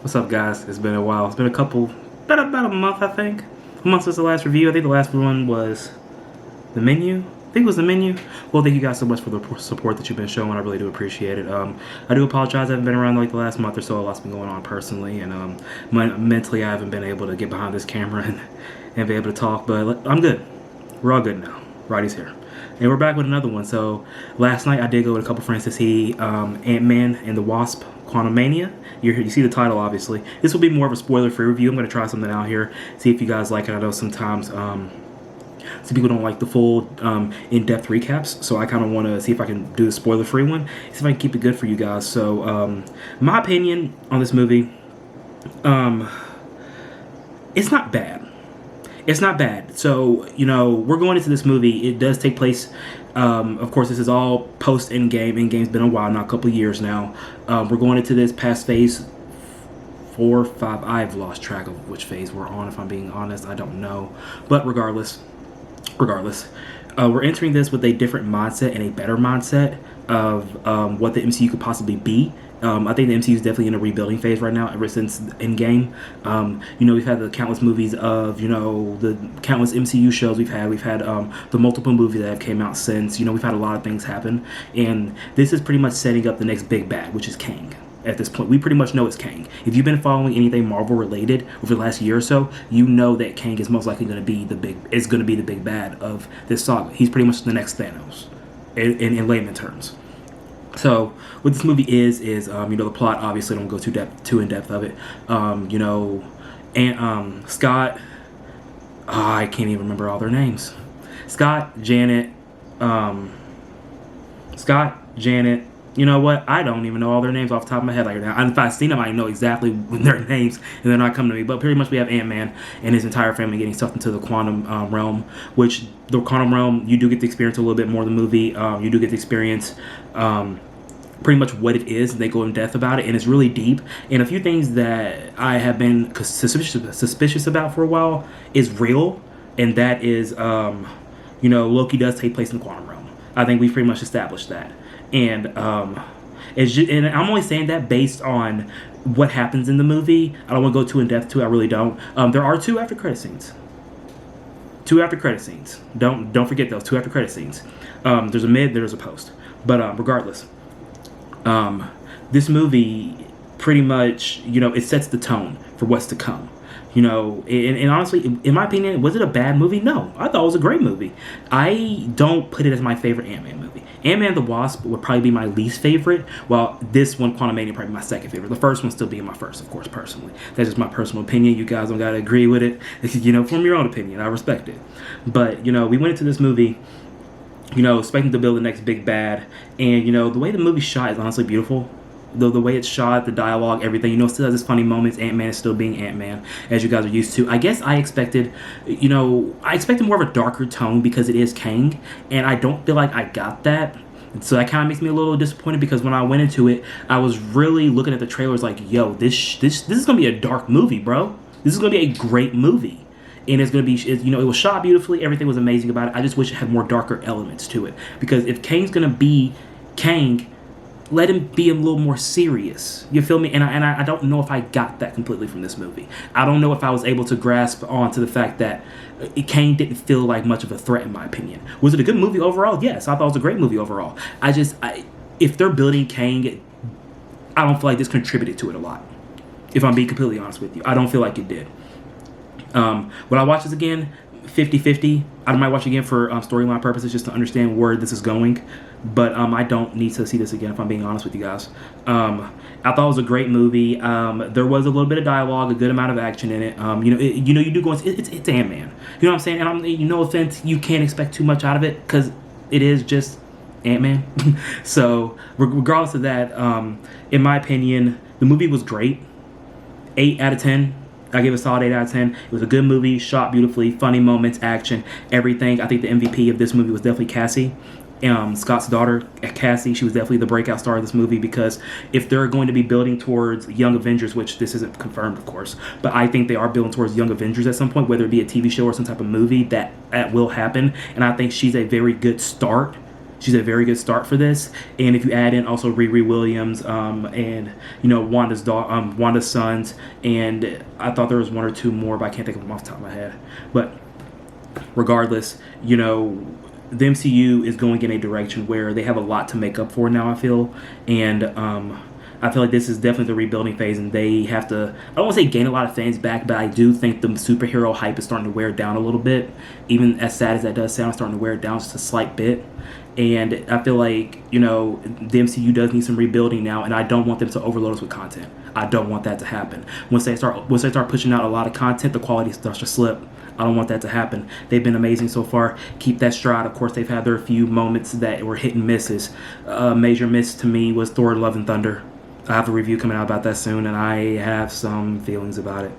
What's up, guys? It's been a while. It's been about a month, I think. A month since the last review. I think the last one was the menu. I think it was the menu. Well, thank you guys so much for the support that you've been showing. I really do appreciate it. I do apologize. I haven't been around like the last month or so. A lot's been going on personally, and mentally, I haven't been able to get behind this camera and be able to talk. But I'm good. We're all good now. Roddy's here. And we're back with another one. So last night I did go with a couple friends to see Ant-Man and the Wasp, Quantumania. You see the title, obviously. This will be more of a spoiler-free review. I'm going to try something out here, see if you guys like it. I know sometimes some people don't like the full in-depth recaps, so I kind of want to see if I can do a spoiler-free one, see if I can keep it good for you guys. So my opinion on this movie, it's not bad. It's not bad. So, you know, we're going into this movie. It does take place, of course, this is all post-Endgame. Endgame's been a while, not a couple of years now. We're going into this past phase 4, 5. I've lost track of which phase we're on, if I'm being honest. I don't know. But regardless, we're entering this with a different mindset and a better mindset of what the MCU could possibly be. I think the MCU is definitely in a rebuilding phase right now, ever since Endgame. You know, we've had the countless movies of, you know, the countless MCU shows we've had. We've had the multiple movies that have came out since. You know, we've had a lot of things happen. And this is pretty much setting up the next big bad, which is Kang. At this point, we pretty much know it's Kang. If you've been following anything Marvel related over the last year or so, you know that Kang is most likely going to be the big bad of this saga. He's pretty much the next Thanos, in layman terms. So what this movie is you know, the plot, obviously don't go too in depth of it. You know, and Scott, I can't even remember all their names. Scott, Janet, you know what? I don't even know all their names off the top of my head like now. If I've seen them, I know exactly their names, and they're not coming to me. But pretty much we have Ant-Man and his entire family getting sucked into the quantum realm, which the quantum realm, you do get to experience a little bit more of the movie. You do get to experience pretty much what it is, and they go in depth about it, and it's really deep. And a few things that I have been suspicious about for a while is real, and that is, you know, Loki does take place in the quantum realm. I think we've pretty much established that. And and I'm only saying that based on what happens in the movie. I don't want to go too in depth to it. I really don't. There are 2 after credit scenes. 2 after credit scenes. Don't forget those 2 after credit scenes. There's a mid, there's a post. But regardless, this movie pretty much, you know, it sets the tone for what's to come. You know, and honestly, in my opinion, was it a bad movie? No, I thought it was a great movie. I don't put it as my favorite Ant-Man movie. Ant-Man and the Wasp would probably be my least favorite, while this one, Quantumania, probably my second favorite. The first one still being my first, of course, personally. That's just my personal opinion. You guys don't gotta agree with it. You know, form your own opinion. I respect it. But, you know, we went into this movie, you know, expecting to build the next big bad, and, you know, the way the movie's shot is honestly beautiful. The way it's shot, the dialogue, everything, you know, still has its funny moments. Ant-Man is still being Ant-Man, as you guys are used to. I guess I expected, you know, more of a darker tone because it is Kang, and I don't feel like I got that. So that kind of makes me a little disappointed, because when I went into it, I was really looking at the trailers like, yo, this is going to be a dark movie, bro. This is going to be a great movie. And it's going to be, you know, it was shot beautifully. Everything was amazing about it. I just wish it had more darker elements to it. Because if Kang's going to be Kang, let him be a little more serious. You feel me? And I don't know if I got that completely from this movie. I don't know if I was able to grasp onto the fact that Kang didn't feel like much of a threat, in my opinion. Was it a good movie overall? Yes, I thought it was a great movie overall. If they're building Kang, I don't feel like this contributed to it a lot. If I'm being completely honest with you, I don't feel like it did. Would I watch this again? 50-50. I might watch it again for storyline purposes, just to understand where this is going. But I don't need to see this again, if I'm being honest with you guys. I thought it was a great movie. There was a little bit of dialogue, a good amount of action in it. You know, you do go. It's Ant-Man. You know what I'm saying? And no offense, you can't expect too much out of it, because it is just Ant-Man. So regardless of that, in my opinion, the movie was great. 8 out of 10. I give it a solid 8 out of 10. It was a good movie, shot beautifully, funny moments, action, everything. I think the MVP of this movie was definitely Cassie. Scott's daughter, Cassie, she was definitely the breakout star of this movie, because if they're going to be building towards Young Avengers, which this isn't confirmed, of course, but I think they are building towards Young Avengers at some point, whether it be a TV show or some type of movie, that will happen. And I think she's a very good start. she's a very good start for this. And if you add in also Riri Williams, and Wanda's sons, and I thought there was one or two more, but I can't think of them off the top of my head. But regardless, the MCU is going in a direction where they have a lot to make up for now, I feel. And I feel like this is definitely the rebuilding phase, and they have to, I don't want to say gain a lot of fans back, but I do think the superhero hype is starting to wear down a little bit. Even as sad as that does sound, it's starting to wear down just a slight bit. And I feel like, the MCU does need some rebuilding now, and I don't want them to overload us with content. I don't want that to happen. Once they start pushing out a lot of content, the quality starts to slip. I don't want that to happen. They've been amazing so far. Keep that stride. Of course, they've had their few moments that were hit and misses. Major miss to me was Thor: Love and Thunder. I have a review coming out about that soon, and I have some feelings about it.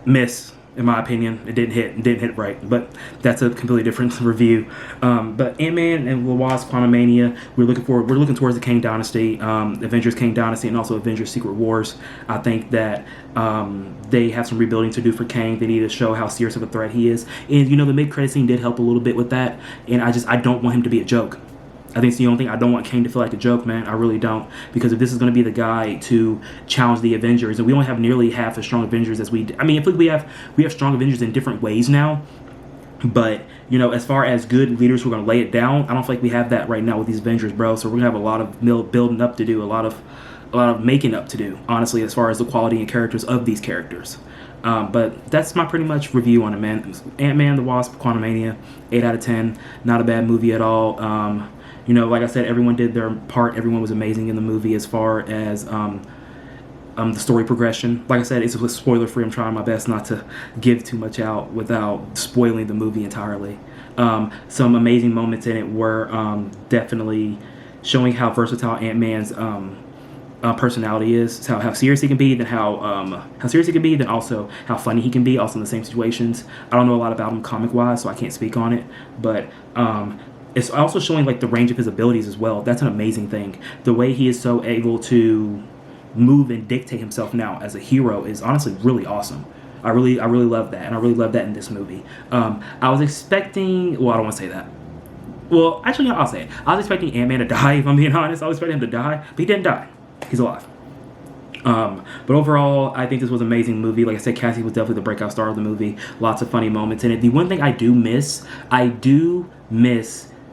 Miss, in my opinion. It didn't hit right, but that's a completely different review. But Ant-Man and the Wasp: Quantumania, we're looking towards the Kang Dynasty, Avengers Kang Dynasty, and also Avengers Secret Wars. I think that they have some rebuilding to do for Kang. They need to show how serious of a threat he is, and the mid-credit scene did help a little bit with that. And I don't want him to be a joke. I think it's the only thing. I don't want Kang to feel like a joke, man. I really don't. Because if this is going to be the guy to challenge the Avengers, and we only have nearly half as strong Avengers as we... I mean, I think we have strong Avengers in different ways now. But, as far as good leaders who are going to lay it down, I don't feel like we have that right now with these Avengers, bro. So we're going to have a lot of building up to do, a lot of making up to do, honestly, as far as the quality and characters of these characters. But that's my pretty much review on it, man. Ant-Man, the Wasp, Quantumania, 8 out of 10. Not a bad movie at all. Like I said, everyone did their part. Everyone was amazing in the movie as far as the story progression. Like I said, it's spoiler free. I'm trying my best not to give too much out without spoiling the movie entirely. Some amazing moments in it were definitely showing how versatile Ant-Man's personality is, how serious he can be, then how serious he can be, then also how funny he can be, also in the same situations. I don't know a lot about him comic wise, so I can't speak on it, but it's also showing like the range of his abilities as well. That's an amazing thing. The way he is so able to move and dictate himself now as a hero is honestly really awesome. I really love that, and I really love that in this movie. I was expecting, well, I don't want to say that. Well, actually, no, I'll say it. I was expecting Ant-Man to die, if I'm being honest. I was expecting him to die, but he didn't die. He's alive. But overall, I think this was an amazing movie. Like I said, Cassie was definitely the breakout star of the movie. Lots of funny moments in it. The one thing I do miss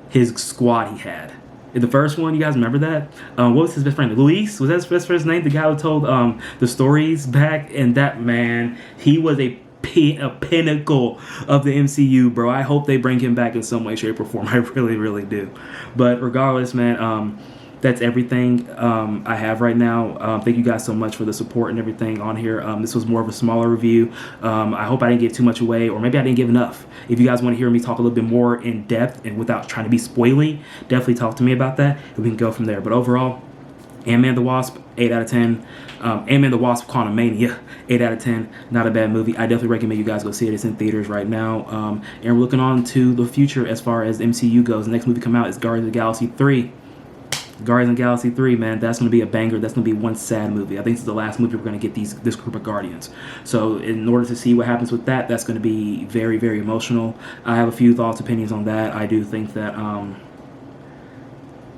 his squad he had. In the first one, you guys remember that? What was his best friend? Luis? Was that his best friend's name? The guy who told the stories back? And that man, he was a pinnacle of the MCU, bro. I hope they bring him back in some way, shape, or form. I really, really do. But regardless, man, that's everything I have right now. Thank you guys so much for the support and everything on here. This was more of a smaller review. I hope I didn't give too much away, or maybe I didn't give enough. If you guys want to hear me talk a little bit more in depth and without trying to be spoily, definitely talk to me about that, and we can go from there. But overall, Ant-Man the Wasp, 8 out of 10. Ant-Man the Wasp Quantumania, 8 out of 10. Not a bad movie. I definitely recommend you guys go see it. It's in theaters right now. And we're looking on to the future as far as MCU goes. The next movie to come out is Guardians of the Galaxy 3. Guardians of the Galaxy 3, man, that's going to be a banger. That's going to be one sad movie. I think this is the last movie we're going to get this group of Guardians. So in order to see what happens with that, that's going to be very, very emotional. I have a few thoughts, opinions on that. I do think that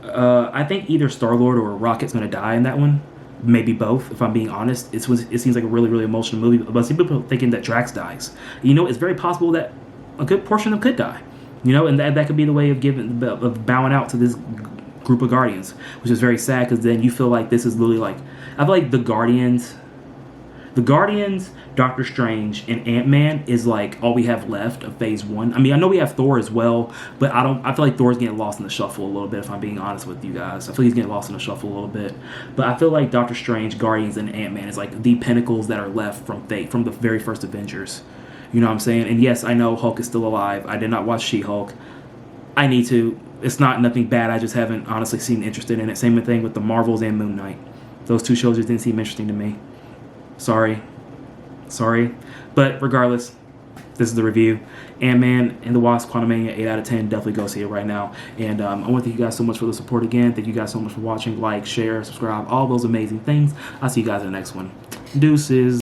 I think either Star-Lord or Rocket's going to die in that one. Maybe both, if I'm being honest. It seems like a really, really emotional movie. But some people are thinking that Drax dies. It's very possible that a good portion of them could die. And that could be the way of bowing out to this group of Guardians, which is very sad, because then you feel like this is literally like, I feel like the Guardians, Doctor Strange, and Ant-Man is like all we have left of Phase 1. I mean, I know we have Thor as well, but I feel like Thor's getting lost in the shuffle a little bit, if I'm being honest with you guys. I feel he's getting lost in the shuffle a little bit. But I feel like Doctor Strange, Guardians, and Ant-Man is like the pinnacles that are left from the very first Avengers. You know what I'm saying? And yes, I know Hulk is still alive. I did not watch She-Hulk. I need to. It's not nothing bad. I just haven't honestly seen interested in it. Same thing with the Marvels and Moon Knight. Those two shows just didn't seem interesting to me. Sorry. But regardless, this is the review. Ant-Man and the Wasp Quantumania, 8 out of 10. Definitely go see it right now. And I want to thank you guys so much for the support again. Thank you guys so much for watching. Like, share, subscribe, all those amazing things. I'll see you guys in the next one. Deuces.